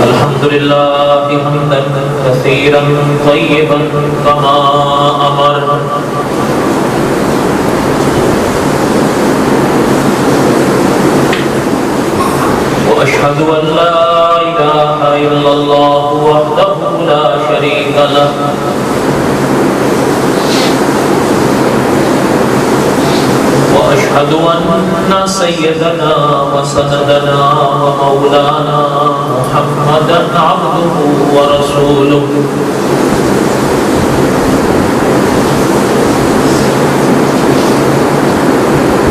الحمد لله حمدا كثيرا طيبا كما أمر وأشهد أن لا إله إلا الله وحده لا شريك له وأشهد أن سيدنا وسندنا ومولانا محمدا عبده ورسوله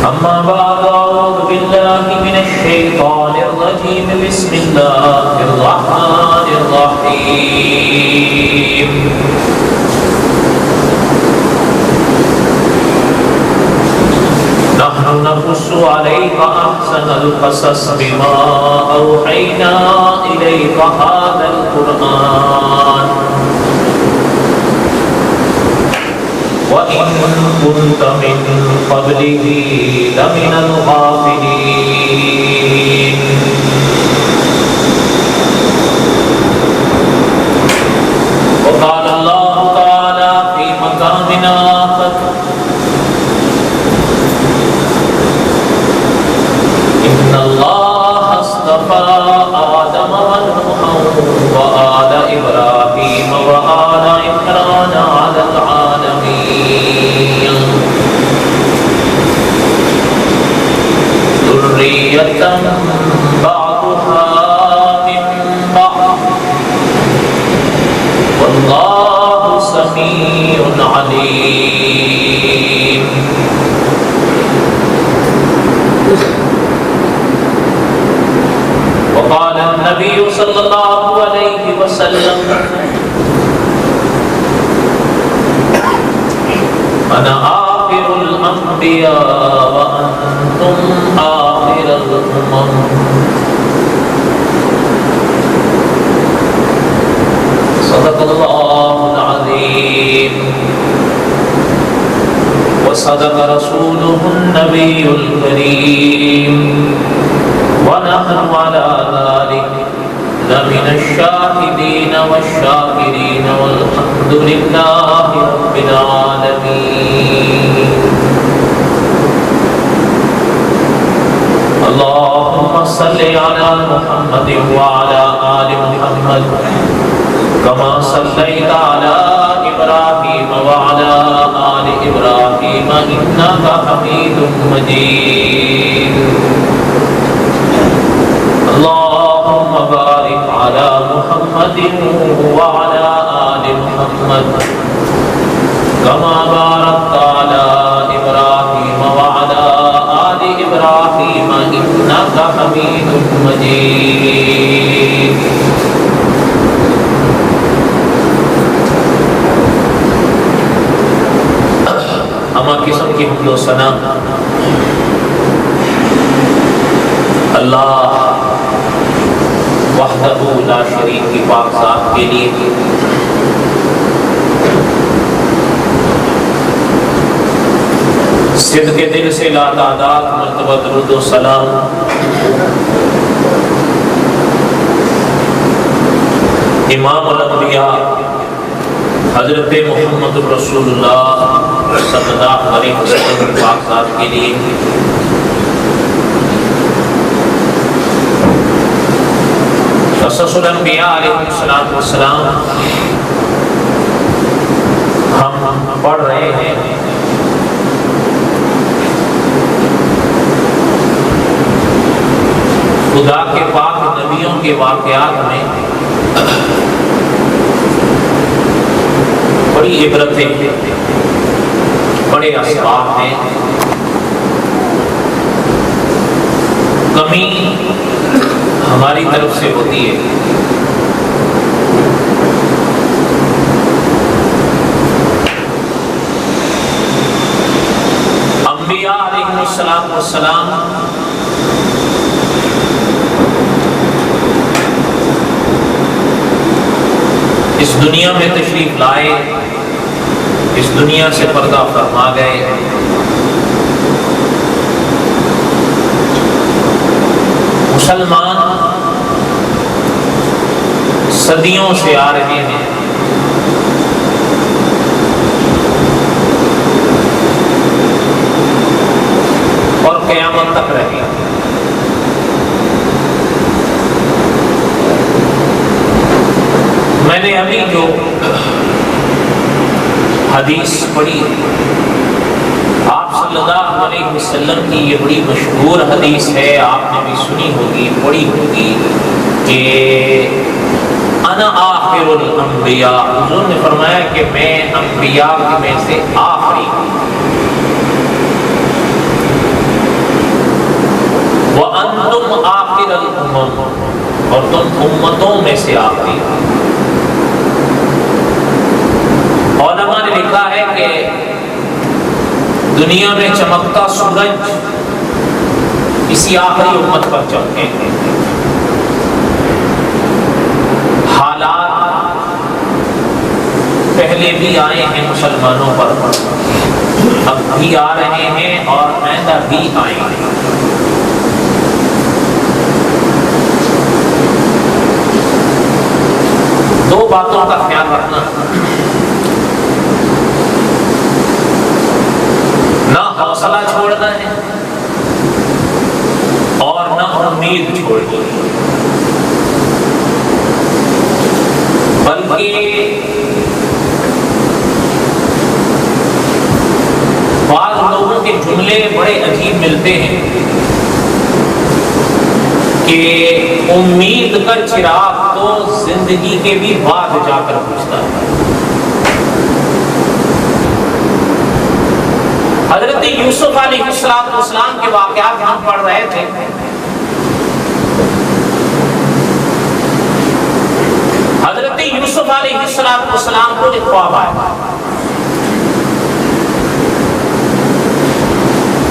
أما بعد أعوذ بالله من الشيطان الرجيم بسم الله الرحمن الرحيم نحن نقص عليك أحسن القصص بما أوحينا إليك هذا القرآن وإن كنت من قبله لمن الغافلين وقال الله تعالى في مقام آخر إن الله اصطفى آدم ونوحا وآل إبراهيم وآل عمران على العالمين ذرية بعضها من بعض والله سميع عليم. وقال النبي صلى الله عليه وسلم أنا آخر الأنبياء وأنتم آخر الأمم. صدق الله العظيم وصدق رسوله النبي الكريم ونحن على ذلك لمن الشاهدين والشاكرين والحمد لله رب العالمين. اللهم صل على محمد وعلى آل محمد كما صليت على إبراهيم وعلى آل إبراهيم إنك حميد مجيد. اللهم بارك على محمد وعلى آل محمد كما باركت على إبراهيم وعلى آل إبراهيم إنك حميد مجيد. اما قسم کی حمد و ثنا اللہ وحدہ لا شریک کی پاک ذات کے لیے صدق دل سے لا تعداد مرتبہ درود و سلام امام الانبیاء حضرت محمد رسول اللہ صلی اللہ علیہ وسلم کی پاک ذات کے لیے قصص الانبیاء علیہ السلام ہم پڑھ رہے ہیں. خدا کے پاک نبیوں کے واقعات میں بڑی عبرتیں بڑے اسباب ہیں. کمی ہماری طرف سے ہوتی ہے. انبیاء علیہ السلام اس دنیا میں تشریف لائے، اس دنیا سے پردہ فرما گئے. مسلمان صدیوں سے آ رہے ہیں اور قیامت تک رہے گا۔ میں نے ابھی جو حدیث پڑھی آپ صلی اللہ علیہ وسلم کی، یہ بڑی مشہور حدیث ہے، آپ نے بھی سنی ہوگی، پڑھی ہوگی کہ انا آخر الانبیاء، حضور نے فرمایا کہ میں انبیاء میں سے آخری ہوں، وانتم آخر الامم، اور تم امتوں میں سے آخری ہو۔ علماء نے لکھا ہے کہ دنیا میں چمکتا سورج اسی آخری امت پر چمکے گے۔ حالات پہلے بھی آئے ہیں مسلمانوں پر، اب بھی آ رہے ہیں اور آئندہ بھی آئیں گے۔ دو باتوں کا خیال رکھنا، نہ حوصلہ چھوڑنا ہے اور نہ امید چھوڑنی ہے، بلکہ بعض لوگوں کے جملے بڑے عجیب ملتے ہیں کہ امید کا چراغ تو زندگی کے بھی بعد جا کر بجھتا ہے۔ حضرت یوسف علیہ السلام کے واقعات ہم پڑھ رہے تھے۔ حضرت یوسف علیہ السلام کو ایک خواب آیا،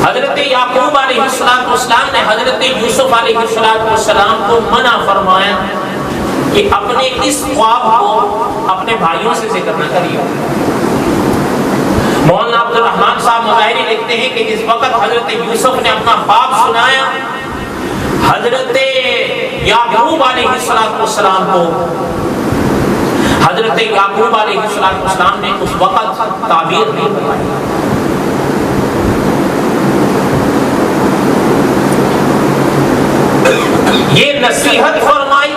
حضرت یعقوب علیہ السلام نے حضرت یوسف علیہ السلام کو منع فرمایا کہ اپنے اس خواب کو اپنے بھائیوں سے ذکر نہ کریے۔ مولانا عبد الرحمن صاحب مظاہری لکھتے ہیں کہ جس وقت حضرت یوسف نے اپنا خواب سنایا، حضرت یعقوب علیہ السلام کو، حضرت یعقوب علیہ السلام نے اس وقت تعبیر نہیں کروائی۔ یہ نصیحت فرمائی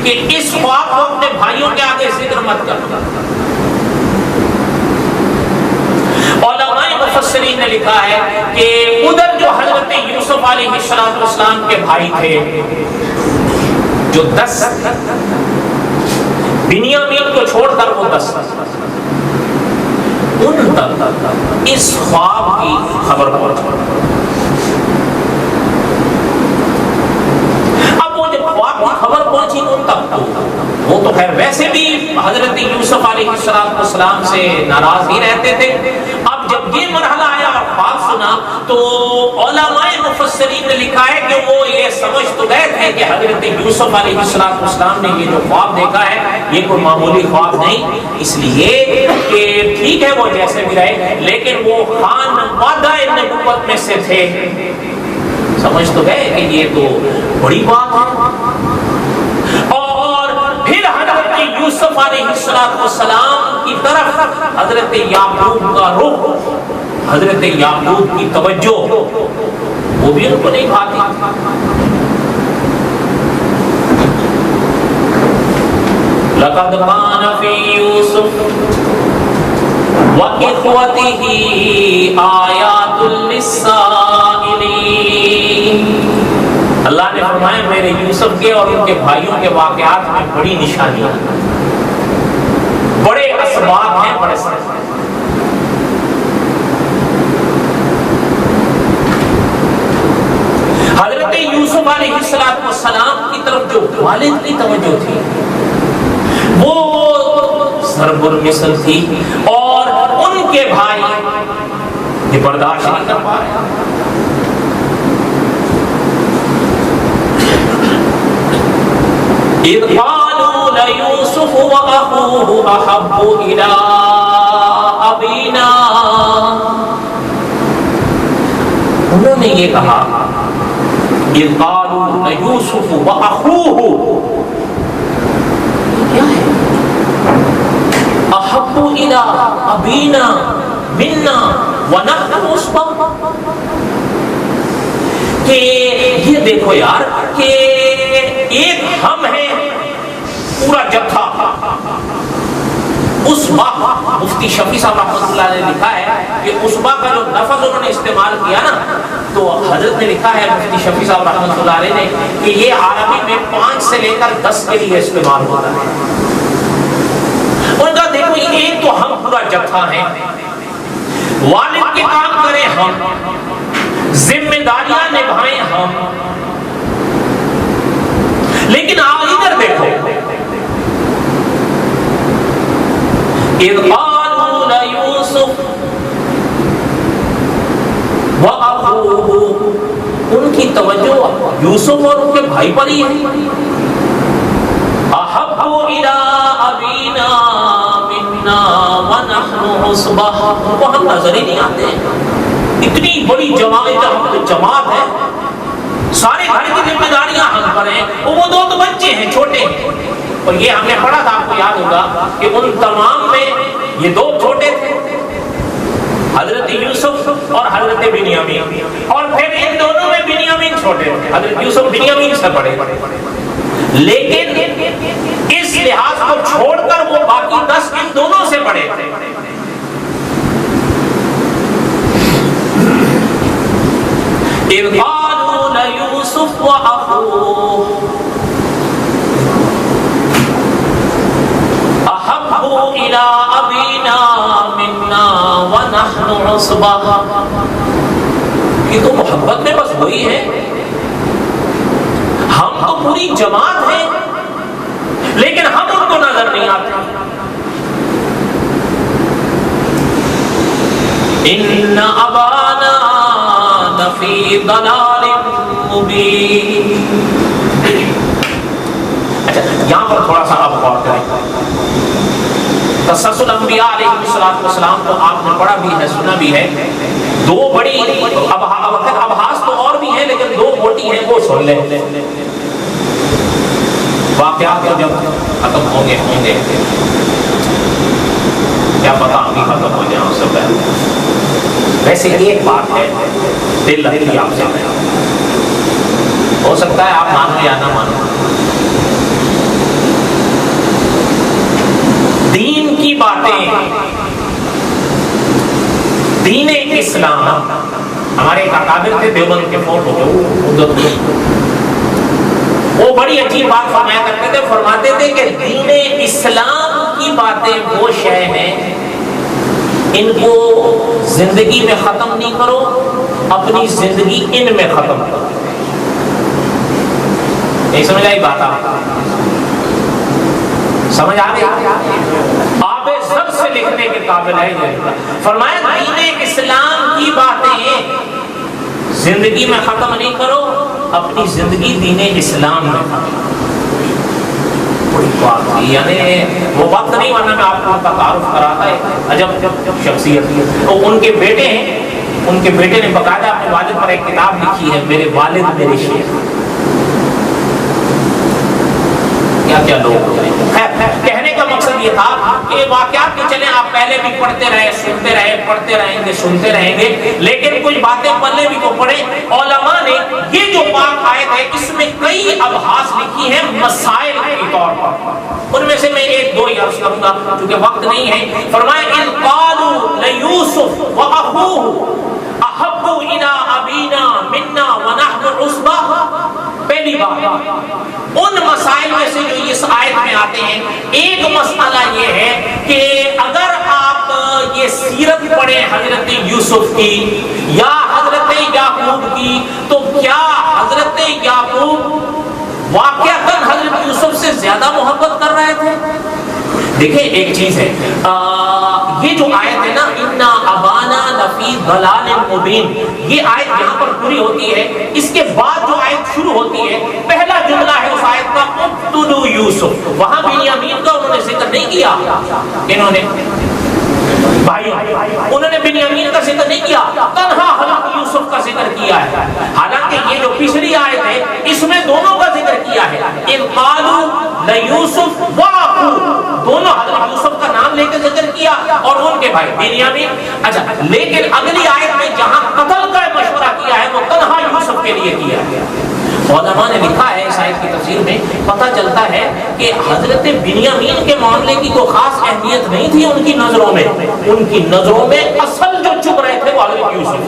کہ اس خواب کو اپنے بھائیوں کے آگے ذکر مت کرنا۔ علماء مفسرین نے لکھا ہے کہ ادھر جو حضرت یوسف علیہ السلام کے بھائی تھے، جو 10 بنیامین کو چھوڑ کر وہ 10، ان تک اس خواب کی خبر پہنچ۔ اب وہ جب خواب کی خبر پہنچی ان تک، وہ تو خیر ویسے بھی حضرت یوسف علیہ السلام سے ناراض ہی رہتے تھے، اب جب یہ مرحلہ آیا اور خواب سنا تو علماء مفسرین نے لکھا ہے کہ وہ یہ سمجھ تو گئے تھے کہ حضرت یوسف علیہ السلام نے یہ جو خواب دیکھا ہے یہ کوئی معمولی خواب نہیں، اس لیے کہ ٹھیک ہے وہ جیسے بھی رہے لیکن وہ خانوادہ نبوت میں سے تھے، سمجھ تو گئے کہ یہ تو بڑی بات ہے۔ اور پھر حضرت یوسف علیہ السلام کی طرف حضرت یعقوب کا رخ، حضرت یعقوب کی توجہ وہ بھی ان کو نہیں بھاتی۔ لقد كان في يوسف وإخوته آيات للسائلين، اللہ نے فرمایا میرے یوسف کے اور ان کے بھائیوں کے واقعات میں بڑی نشانیاں، بڑے اسباب ہیں، بڑے سبب۔ حضرت یوسف علیہ السلام کی طرف جو والد کی توجہ تھی وہ ضرب المثل تھی، اور ان کے بھائی یہ برداشت نہیں کر پا رہے۔ اذ قالوا ليوسف واخوه احب الى ابينا، انہوں نے یہ کہا، اذ قالوا وأخوه، کیا ہے؟ احب الى ابینا منا ونحن عصبہ، کہ یہ دیکھو یار کہ ایک ہم ہیں پورا جتھا، عصبہ، مفتی شفیع صاحب رحمۃ اللہ نے لکھا ہے کہ عصبہ کا جو لفظ انہوں نے استعمال کیا نا، تو حضرت نے لکھا ہے مفتی شفیع صاحب رحمۃ اللہ علیہ نے کہ یہ عربی میں 5 سے لے کر 10 کے لیے استعمال ہوتا ہے۔ ان کا دیکھو ایک تو ہم پورا جتھا ہیں، والد کے کام کریں ہم، ذمہ داریاں نبھائیں ہم، لیکن ادھر دیکھو، اذ قالوا ليوسف وأخوه، ان کی توجہ یوسف اور ان کے بھائی پر ہی ہے۔ احب الى ابینا منا ونحن عصبہ، وہ ہم نظر ہی نہیں آتے ہیں، اتنی بڑی جماعت ہے، سارے گھر کی ذمہ داریاں ہم پر ہیں، وہ دو تو بچے ہیں چھوٹے ہیں، اور یہ ہم نے پڑھا تھا، آپ کو یاد ہوگا کہ ان تمام میں یہ 2 چھوٹے تھے، حضرت یوسف اور حضرت بنیامین، اور پھر ان دونوں میں بنیامین چھوٹے تھے، حضرت یوسف بنیامین سے بڑے، لیکن اس لحاظ کو چھوڑ کر وہ باقی 10 ان دونوں سے بڑے تھے۔ اذ قالوا ليوسف واخوه احب الى ابينا منا ونحن عصبہ، یہ تو محبت میں بس وہی ہے، ہم تو پوری جماعت ہیں لیکن ہم ان کو نظر نہیں آتے۔ ان ابانا لفی ضلال مبین۔ اچھا یہاں پر تھوڑا سا آپ غور کریں، تسلسل انبیاء علیہ السلام کو آپ نے پڑھا بھی ہے، سنا بھی ہے، 2 بڑی ابحاث تو اور بھی ہیں لیکن 2 موٹی ہیں، وہ سن لیں۔ واقعات تو جب ختم ہوں گے کیا پتا ہم بھی ختم ہو جائیں اس سے پہلے۔ ویسے ایک بات ہے دل لگتی آپ سے، ہو سکتا ہے آپ مانو یا نہ مانو، دین کی باتیں، دین اسلام، ہمارے ایک اکابر تھے دیوبند کے فوٹو جو وہ بڑی عجیب بات فرمایا کرتے تھے، فرماتے تھے کہ دین اسلام کی باتیں وہ شے ہیں، ان کو زندگی میں ختم نہیں کرو، اپنی زندگی ان میں ختم کرو۔ نہیں سمجھ آئی بات؟ آپ سمجھ آ گئی؟ آپ سب سے لکھنے کے قابل ہے یہ۔ فرمایا دین اسلام کی باتیں زندگی میں ختم نہیں کرو، اپنی زندگی دین اسلام میں ختم کرو۔ بڑی بات تھی، یعنی وہ وقت نہیں، ورنہ میں آپ کو ان کا تعارف کراتا ہے، عجب شخصیت۔ تو ان کے بیٹے ہیں، ان کے بیٹے نے باقاعدہ اپنے والد پر ایک کتاب لکھی ہے، میرے والد میرے شیخ۔ کیا لوگ کہنے کا مقصد یہ تھا کہ واقعات تو چلیں آپ پہلے بھی پڑھتے رہے، سنتے رہے، پڑھتے رہیں گے، سنتے رہیں گے، لیکن کچھ باتیں پلے بھی تو پڑھیں۔ علماء نے یہ جو پاک آیت ہے اس میں کئی ابحاث لکھی ہیں مسائل کے طور پر، ان میں سے میں 1-2 ہی عرض کروں گا کیونکہ وقت نہیں ہے۔ فرمایا اذ قالوا لیوسف واخوہ احب الی ابینا منا ونحن عصبہ۔ پہلی بات ان مسائل میں سے جو اس آیت میں آتے ہیں، ایک مسئلہ یہ ہے کہ اگر آپ یہ سیرت پڑھیں حضرت یوسف کی یا حضرت یعقوب کی، تو کیا حضرت یعقوب واقعتاً حضرت یوسف سے زیادہ محبت کر رہے تھے؟ دیکھیں ایک چیز ہے، یہ جو آیت ہے نا انا ابانا لفی ضلال مبین، یہ آیت یہاں پر پوری ہوتی ہے، اس کے بعد جو آیت شروع ہوتی ہے پہلا جملہ ہے اس آیت کا اقتلوا یوسف، وہاں بنیامین کا انہوں نے ذکر نہیں کیا، انہوں نے بھائیوں انہوں نے بنیامین کا ذکر نہیں کیا، تنہا حضرت یوسف کا ذکر کیا ہے۔ حالانکہ حالانکہ یہ جو پچھلی آیت ہے اس میں دونوں کا ذکر کیا ہے، اِذْ قَالُوا لَيُوسُفُ وَأَخُوهُ، دونوں حضرت یوسف کا نام لے کے ذکر کیا اور ان کے بھائی بنیامین۔ اچھا لیکن اگلی آیت میں جہاں قتل کا مشورہ کیا ہے وہ تنہا یوسف کے لیے کیا ہے۔ علماء نے لکھا ہے اس آیت کی تفسیر میں، پتہ چلتا ہے کہ حضرت بنیامین کے معاملے کی کوئی خاص اہمیت نہیں تھی ان کی نظروں میں، ان کی نظروں میں اصل جو چپ رہے تھے وہ حضرت یوسف،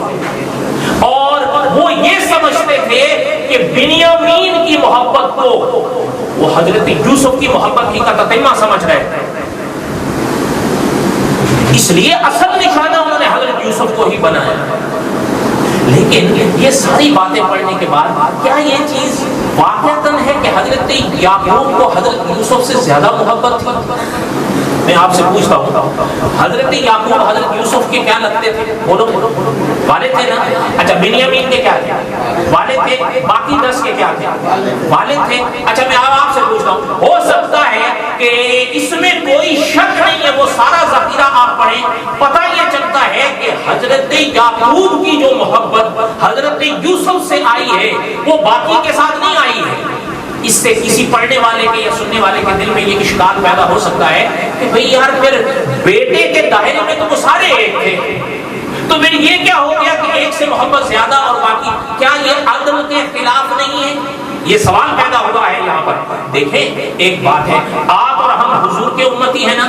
اور وہ یہ سمجھتے تھے کہ بنیامین کی محبت کو وہ حضرت یوسف کی محبت کی کا تتمہ سمجھ رہے تھے، اس لیے اصل نشانہ انہوں نے حضرت یوسف کو ہی بنایا۔ لیکن یہ ساری باتیں پڑھنے کے بعد کیا یہ چیز واقعتاً ہے کہ حضرت یعقوب کو حضرت یوسف سے زیادہ محبت تھی؟ میں آپ سے پوچھتا ہوں، حضرت یعقوب حضرت یوسف کے کیا لگتے تھے؟ بولو، والد تھے نا؟ اچھا بنیامین کے کیا تھے؟ والد تھے۔ باقی 10 کے کیا تھے؟ والد تھے۔ اچھا میں آپ سے پوچھتا ہوں، ہو سکتا ہے کہ اس میں کوئی شک نہیں ہے، وہ سارا ذخیرہ آپ پڑھیں، پتہ یہ چلتا ہے کہ حضرت یعقوب کی جو محبت حضرت یوسف سے آئی ہے وہ باقی کے ساتھ نہیں آئی ہے۔ اس سے کسی پڑھنے والے کے یا سننے والے کے دل میں یہ اشکال پیدا ہو سکتا ہے کہ بھئی یار پھر بیٹے کے دائرے میں تو وہ سارے ایک تھے، تو پھر یہ کیا ہو گیا کہ ایک سے محبت زیادہ اور باقی؟ کیا یہ عدل کے خلاف نہیں ہے؟ یہ سوال پیدا ہوا ہے یہاں پر۔ دیکھیں ایک بات ہے، آپ اور ہم حضور کے امتی ہیں نا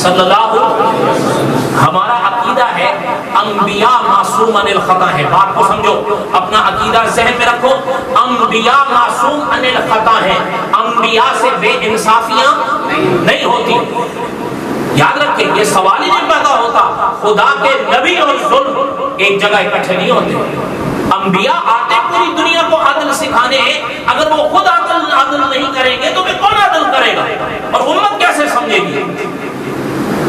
صلی اللہ علیہ وسلم، ہمارا عقیدہ ہے انبیاء معصوم عن الخطا ہے۔ بات کو سمجھو، اپنا عقیدہ ذہن میں رکھو، انبیاء معصوم عن الخطا ہے، انبیاء سے بے انصافیاں نہیں ہوتی۔ یاد رکھیں یہ سوال ہی نہیں پیدا ہوتا، خدا کے نبی اور ظلم ایک جگہ اکٹھے نہیں ہوتے۔ انبیاء آتے پوری دنیا کو عدل سکھانے ہیں، اگر وہ خود عدل نہیں کریں گے تو پھر کون عدل کرے گا اور امت کیسے سمجھے گی؟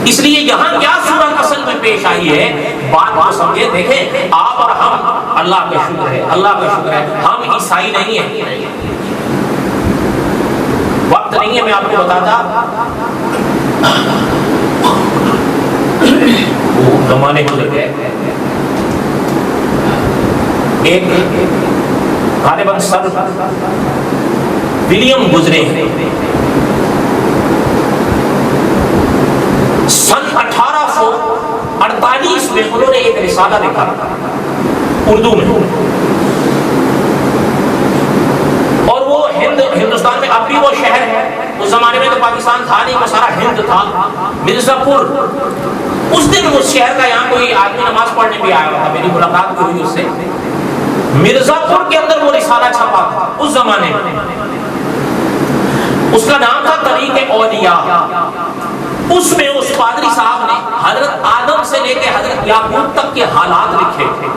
اس لیے یہاں کیا صورت اصل میں پیش آئی ہے، بات کو سمجھے۔ دیکھیں آپ اور ہم، اللہ کا شکر ہے، اللہ کا شکر ہے، ہم عیسائی نہیں ہیں۔ وقت نہیں ہے میں آپ کو بتاتا، زمانے گزر گئے، ایک غالباً سر ولیم گزرے ہیں، سن 1848 میں انہوں نے ایک رسالہ لکھا اردو میں، اور وہ ہندوستان میں اب بھی وہ شہر ہے، اس زمانے میں تو پاکستان تھا نہیں، وہ سارا ہند تھا، مرزا پور۔ اس دن اس شہر کا یہاں کوئی آدمی نماز پڑھنے بھی آیا تھا، میری ملاقات ہوئی اس سے، مرزا پور کے اندر وہ رسالہ چھپا تھا اس زمانے میں، اس کا نام تھا طریق اولیاء۔ اس میں اس پادری صاحب نے حضرت آدم سے لے کے حضرت یعقوب تک کے حالات لکھے تھے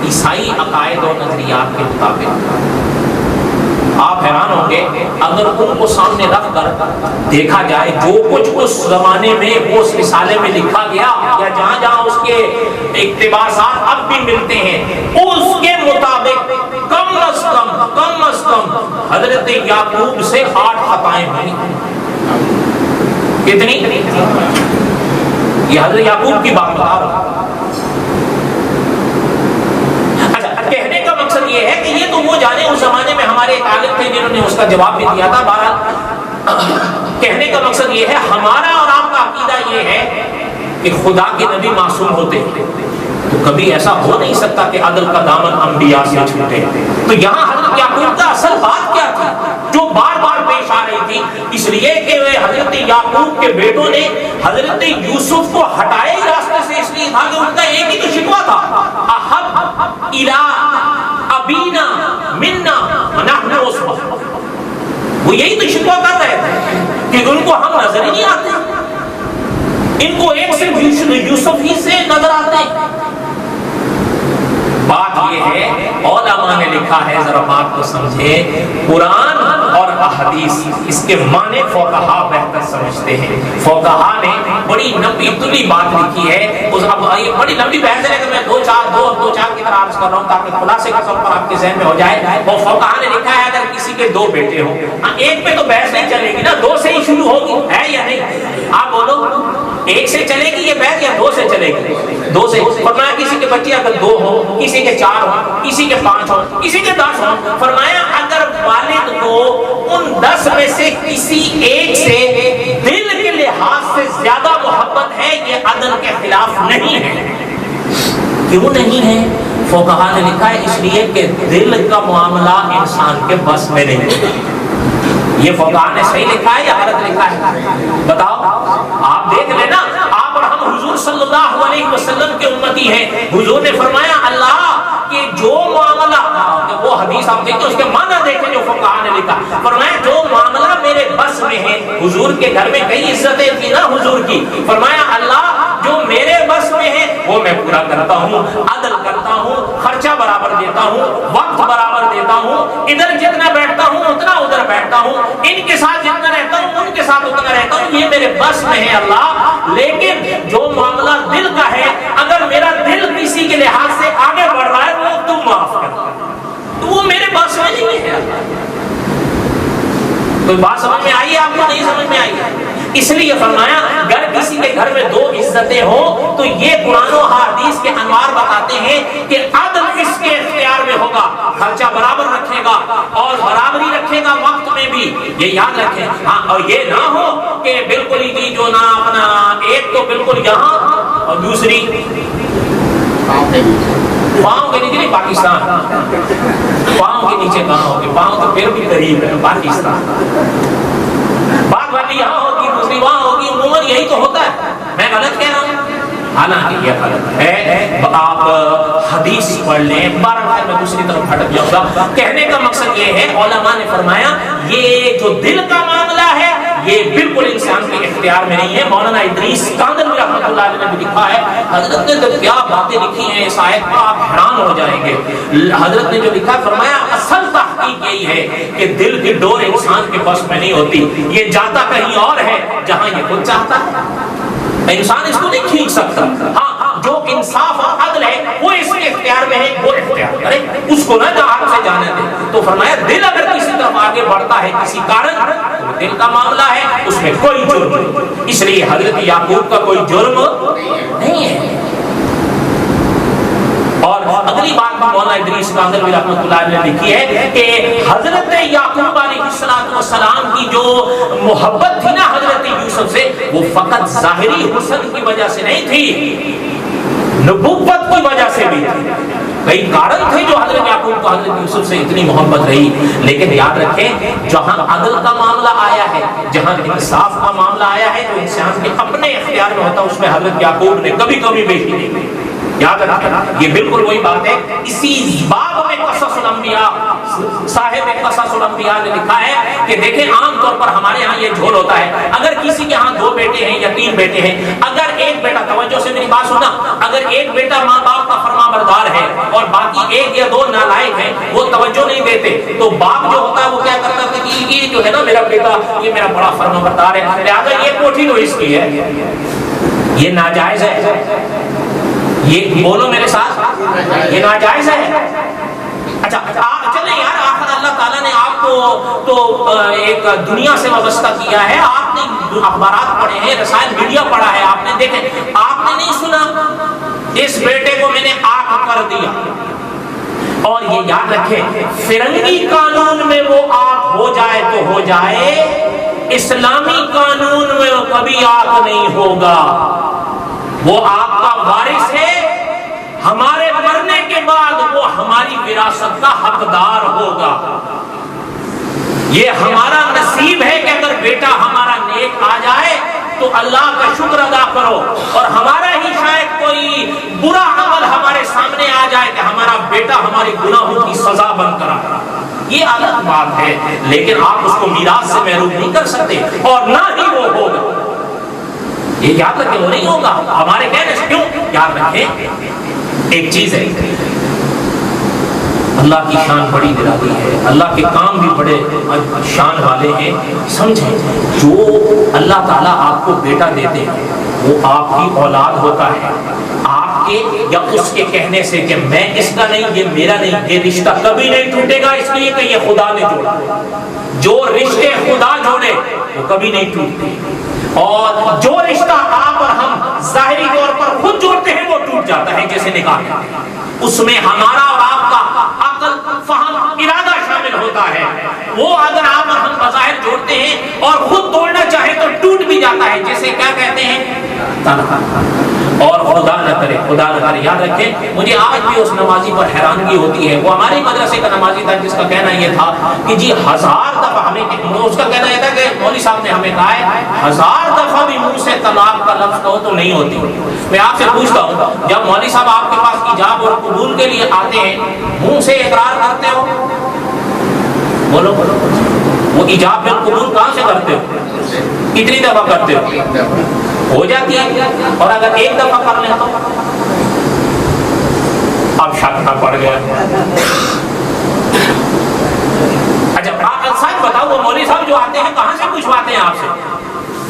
عیسائی عقائد و نظریات کے مطابق۔ آپ حیران ہوں گے اگر ان کو سامنے رکھ کر دیکھا جائے جو کچھ اس زمانے میں وہ اس رسالے میں لکھا گیا یا جہاں جہاں اس کے اقتباسات اب بھی ملتے ہیں، اس کے مطابق کم از کم حضرت یعقوب سے 8 خطائیں ہوئی۔ کتنی؟ یہ حضرت یعقوب کی بات بتا رہا ہوں۔ کہنے کا مقصد یہ ہے کہ یہ تو وہ جانے اس زمانے میں ہمارے ایک عالم تھے جنہوں نے اس کا جواب بھی دیا تھا۔ بہرحال کہنے کا مقصد یہ ہے ہمارا اور آپ کا عقیدہ یہ ہے کہ خدا کے نبی معصوم ہوتے ہیں، تو کبھی ایسا ہو نہیں سکتا کہ عدل کا دامن انبیاء سے چھوٹے۔ تو یہاں حضرت یعقوب کا اصل بات کیا تھی جو بار بار پیش آ رہی تھی؟ اس لیے کہ حضرت یعقوب کے بیٹوں نے حضرت یوسف کو ہٹائے ہی راستے سے، اس لیے تھا کہ ان کا ایک ہی تو شکوہ تھا، احب الی ابینا منا ونحن عصبہ۔ وہ یہی تو شکوہ کر رہے تھے کہ ان کو ہم نظر ہی نہیں آتے، ان کو ایک سے یوسف ہی سے نظر آتے۔ بات یہ ہے علماء نے لکھا ہے، ذرا بات کو سمجھے، قرآن اور احادیث اس کے معنی فقہا بہتر سمجھتے ہیں۔ فقہا نے بڑی لمبی تلی بات لکھی ہے، اب یہ بڑی لمبی بحث ہے کہ میں دو چار کی طرح عرض کر رہا ہوں تاکہ خلاصے کا طور پر آپ کے ذہن میں ہو جائے۔ اور فقہا نے لکھا ہے اگر کسی کے 2 بیٹے ہوں، ایک پہ تو بحث نہیں چلے گی نا، 2 سے ہی شروع ہوگی، ہے یا نہیں؟ آپ بولو، ایک سے چلے گی یہ بحث یا 2 سے چلے گی؟ دو سے فرمایا کسی کے بچے اگر 2 ہو، کسی کے 4 ہو، کسی کے 5 ہو، کسی کے 10 ہو، فرمایا اگر والد کو ان 10 میں سے کسی ایک سے دل کے لحاظ سے زیادہ محبت ہے، یہ عدل کے خلاف نہیں ہے۔ کیوں نہیں ہے؟ فقہا نے لکھا ہے اس لیے کہ دل کا معاملہ انسان کے بس میں نہیں ہے۔ یہ فقہا نے صحیح لکھا ہے یا غلط لکھا ہے؟ بتاؤ، آپ دیکھ لینا، آپ اور ہم حضور صلی اللہ علیہ وسلم کے امتی ہیں۔ حضور نے فرمایا اللہ کہ جو معاملہ، وہ حدیث آپ دیکھیں اس کے معنی دیکھیں جو فقہا نے لکھا، فرمایا جو معاملہ میرے بس میں ہے، حضور کے گھر میں کئی عزتیں تھی نا حضور کی، فرمایا اللہ جو میرے بس میں ہے وہ میں پورا کرتا ہوں، عدل کرتا ہوں، خرچہ برابر دیتا ہوں، وقت برابر دیتا ہوں، ادھر جتنا بیٹھتا ہوں اتنا ادھر بیٹھتا ہوں، ان کے ساتھ جتنا رہتا ہوں ان کے ساتھ اتنا رہتا ہوں، یہ میرے بس میں ہے اللہ۔ لیکن جو معاملہ دل کا ہے، اگر میرا دل کسی کے لحاظ سے آگے بڑھ رہا ہے وہ تم معاف کر، تو وہ میرے بس میں نہیں ہے۔ کوئی بات سمجھ میں آئی ہے آپ کو؟ نہیں سمجھ میں آئی ہے؟ اس لیے فرمایا اگر کسی کے گھر میں 2 عزتیں ہوں تو یہ قرآن و حدیث کے انوار بتاتے ہیں کہ عدل اس کے اختیار میں ہوگا، خرچہ برابر رکھے گا اور برابری رکھے گا وقت میں بھی، یہ یاد رکھیں۔ ہاں، اور یہ نہ ہو کہ بالکل ہی جو نہ اپنا ایک تو بالکل یہاں اور دوسری پاؤں کے نیچے، نہیں پاکستان، پاؤں کے نیچے کہاں ہوگی؟ پاؤں تو پھر بھی قریب ہے پاکستان، بات والی یہاں ہوگی دوسری وہاں ہوگی، عموماً یہی تو ہوتا ہے۔ میں غلط کہہ رہا ہوں؟ حالانکہ یہ غلط ہے۔ آپ حدیث پڑھ لیں، بارہ میں دوسری طرف ہٹ جاؤں گا۔ کہنے کا مقصد یہ ہے، علماء نے فرمایا یہ جو دل کا معاملہ ہے یہ بالکل انسان کے اختیار میں نہیں ہے۔ مولانا ادریس کاندھلوی رحمۃ اللہ علیہ نے بھی لکھا ہے، حضرت نے تو کیا باتیں لکھی ہیں اس آیت پر، آپ حیران ہو جائیں گے۔ حضرت نے جو لکھا، فرمایا اصل تحقیق یہی ہے کہ دل کی ڈور انسان کے بس میں نہیں ہوتی، یہ جاتا کہیں اور ہے جہاں یہ خود چاہتا ہے، انسان اس کو نہیں کھینچ سکتا۔ ہاں، جو انصاف اور عدل ہے وہ اس کے اختیار میں ہے، وہ اختیار کرے، اس کو نہ جہاں سے جانے دے۔ تو فرمایا دل اگر کسی طرف آگے بڑھتا ہے کسی کارن، تو دل کا معاملہ ہے، اس میں کوئی جرم نہیں۔ اس لیے حضرت یعقوب کا کوئی جرم نہیں ہے۔ اور اگلی بات مولانا ادریس کاندھلوی رحمۃ اللہ علیہ نے لکھی ہے کہ حضرت یعقوب علیہ السلام کی جو محبت تھی نا حضرت یوسف سے، وہ فقط ظاہری حسن کی وجہ سے نہیں تھی، نبوت کی وجہ سے بھی تھی۔ کئی کارن تھے جو حضرت یعقوب کو حضرت یوسف سے اتنی محبت رہی، لیکن یاد رکھیں جہاں عدل کا معاملہ آیا ہے، جہاں انصاف کا معاملہ آیا ہے، جو انسان کے اپنے اختیار میں ہوتا ہے، اس میں حضرت یعقوب نے کبھی کبھی بیٹھی نہیں۔ یاد رکھیں یہ بالکل وہی بات ہے۔ اسی باب میں قصص الانبیاء، صاحب قصص الانبیاء نے لکھا ہے کہ دیکھیں عام طور پر ہمارے ہاں یہ جھول ہوتا ہے، اگر کسی کے ہاں 2 بیٹے ہیں یا 3 بیٹے ہیں، اگر ایک بیٹا، توجہ سے میری بات سننا، اگر ایک بیٹا ماں باپ کا فرما بردار ہے اور باقی 1 یا 2 نالائق ہیں، وہ توجہ نہیں دیتے، تو باپ جو ہوتا ہے وہ کیا کرتا ہے کہ یہ جو ہے نا میرا بیٹا یہ میرا بڑا فرما بردار ہے، لہٰذا یہ کوٹھی تو اس کی ہے، یہ ناجائز ہے۔ یہ بولو میرے ساتھ، یہ ناجائز ہے۔ اچھا چلیں یار، آخر اللہ تعالیٰ نے آپ کو تو ایک دنیا سے وابستہ کیا ہے، آپ نے اخبارات پڑھے ہیں، رسائل میڈیا پڑھا ہے، آپ نے دیکھیں، آپ نے نہیں سنا اس بیٹے کو میں نے آگ کر دیا۔ اور یہ یاد رکھیں فرنگی قانون میں وہ آگ ہو جائے تو ہو جائے، اسلامی قانون میں وہ کبھی آگ نہیں ہوگا، وہ آپ کا وارث ہے، ہمارے مرنے کے بعد وہ ہماری وراثت کا حقدار ہوگا۔ یہ ہمارا نصیب ہے کہ اگر بیٹا ہمارا نیک آ جائے تو اللہ کا شکر ادا کرو، اور ہمارا ہی شاید کوئی برا عمل ہمارے سامنے آ جائے کہ ہمارا بیٹا ہماری گناہوں کی سزا بن کر آ، یہ الگ بات ہے، لیکن آپ اس کو میراث سے محروم نہیں کر سکتے، اور نہ ہی وہ ہوگا۔ یہ یاد رکھیں وہ نہیں ہوگا ہمارے کہنے سے، کیوں؟ یاد رکھیں ایک چیز ہے، اللہ کی شان بڑی نرالی ہے، اللہ کے کام بھی بڑے شان والے ہیں۔ سمجھیں جو اللہ تعالیٰ آپ کو بیٹا دیتے ہیں وہ آپ کی اولاد ہوتا ہے، آپ کے یا اس کے کہنے سے کہ میں اس کا نہیں، یہ میرا نہیں، یہ رشتہ کبھی نہیں ٹوٹے گا، اس لیے کہ یہ خدا نے جوڑا۔ جو رشتے خدا جوڑے وہ کبھی نہیں ٹوٹتے، اور جو رشتہ آپ اور ہم ظاہری طور پر خود جوڑتے ہیں وہ ٹوٹ ٹوٹ جاتا ہے جیسے نکاح، اس میں ہمارا اور آپ کا عقل، فہم، ارادہ شامل ہوتا ہے۔ وہ اگر آپ ہم بظاہر جوڑتے ہیں اور خود توڑنا چاہے تو ٹوٹ بھی جاتا ہے، جیسے کیا کہتے ہیں اور خدا نہ کرے، خدا نہ کرے، یاد رکھیں مجھے آج بھی اس نمازی پر حیرانگی ہوتی ہے۔ وہ ہمارے مدرسے کا نمازی تھا جس کا کہنا یہ تھا کہ جی 1000 دفعہ ہمیں، اس کا کہنا یہ تھا کہ مولوی صاحب نے ہمیں کہا ہے 1000 دفعہ بھی منہ سے طلاق کا لفظ کہو تو نہیں ہوتی۔ میں آپ سے پوچھتا ہوں، جب مولوی صاحب آپ کے پاس ایجاب اور قبول کے لیے آتے ہیں منہ سے اقرار کرتے ہو؟ بولو، وہ ایجاب بل قبول کہاں سے کرتے ہو؟ کتنی دفعہ کرتے ہو جاتی ہے؟ اور اگر ایک دفعہ کر لیں تو اب شک نہ پڑ گیا۔ اچھا سچ بتاؤ، وہ مولوی صاحب جو آتے ہیں کہاں سے پوچھواتے ہیں؟ آپ سے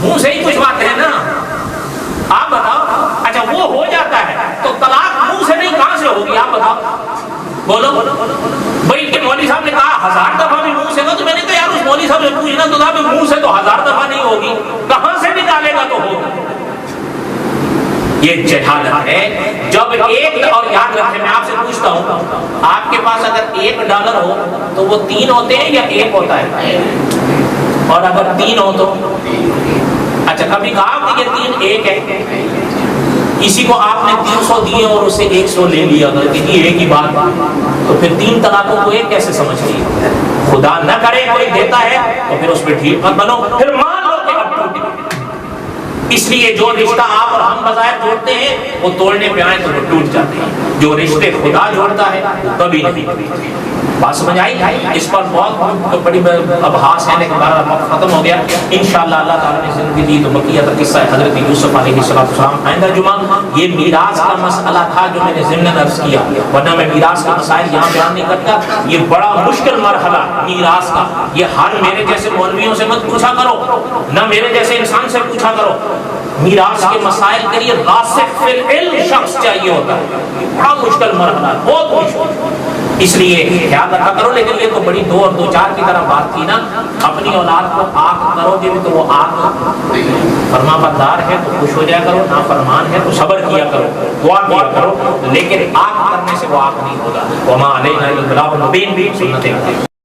منہ سے ہی پوچھواتے ہیں نا، آپ بتاؤ۔ اچھا وہ ہو جاتا ہے تو طلاق منہ سے نہیں کہاں سے ہوگی؟ آپ بتاؤ، بولو بھائی کہ مولوی صاحب نے کہا 1000 دفعہ بھی منہ سے نا، تو میں نے کہا یار اس مولوی صاحب سے پوچھنا تو تھا، منہ سے تو 1000 دفعہ نہیں ہوگی، کہاں سے نکالے گا تو ہوگی۔ یہ جہالت ہے۔ جب ایک، اور یاد رکھیں میں آپ سے پوچھتا ہوں، آپ کے پاس اگر $1 ہو تو وہ 3 ہوتے ہیں یا 1 ہوتا ہے؟ اور اگر 3 ہو تو اچھا کبھی کہا کہ یہ 3 1 ہے؟ کسی کو آپ نے 300 دیے اور اسے 100 لے لیا کہ یہ ایک ہی بات، تو پھر 3 طلاقوں کو ایک کیسے سمجھ لیے؟ خدا نہ کرے کوئی دیتا ہے تو پھر اس پہ ٹھیک مت بنو، پھر مان لو کہ اب ٹوٹی۔ اس لیے جو رشتہ آپ اور ہم بظاہر جوڑتے ہیں وہ توڑنے پہ آئے تو وہ ٹوٹ جاتے ہیں، جو رشتے خدا جوڑتا ہے کبھی نہیں۔ بات سمجھ آئی؟ اس پر بہت بڑی ابحاث ہے لیکن بہرحال وقت ختم ہو گیا۔ انشاءاللہ اللہ تعالیٰ نے زندگی دی تو بقیہ تک قصہ حضرت یوسف علیہ السلام آئندہ جمعہ۔ یہ میراث کا مسئلہ تھا جو میں نے ضمن عرض کیا، ورنہ میں میراث کا مسائل یہاں بیان نہیں کرتا۔ یہ بڑا مشکل مرحلہ میراث کا، یہ ہر میرے جیسے مولویوں سے مت پوچھا کرو، نہ میرے جیسے انسان سے پوچھا کرو۔ میراث کے مسائل کے لیے راسخ فی العلم شخص چاہیے ہوتا ہے، بڑا مشکل مرحلہ، بہت مشکل، اس لیے خیال رکھا کرو۔ لیکن یہ تو بڑی 2 اور 2 4 کی طرح بات کی نا، اپنی اولاد کو آنکھ کرو گے بھی تو وہ آنکھ فرما بردار ہے تو خوش ہو جایا کرو، نافرمان ہے تو صبر کیا کرو، دعا کیا کرو، لیکن آنکھ کرنے سے وہ آنکھ نہیں ہوگا۔ وما علینا الا البلاغ المبین، سنت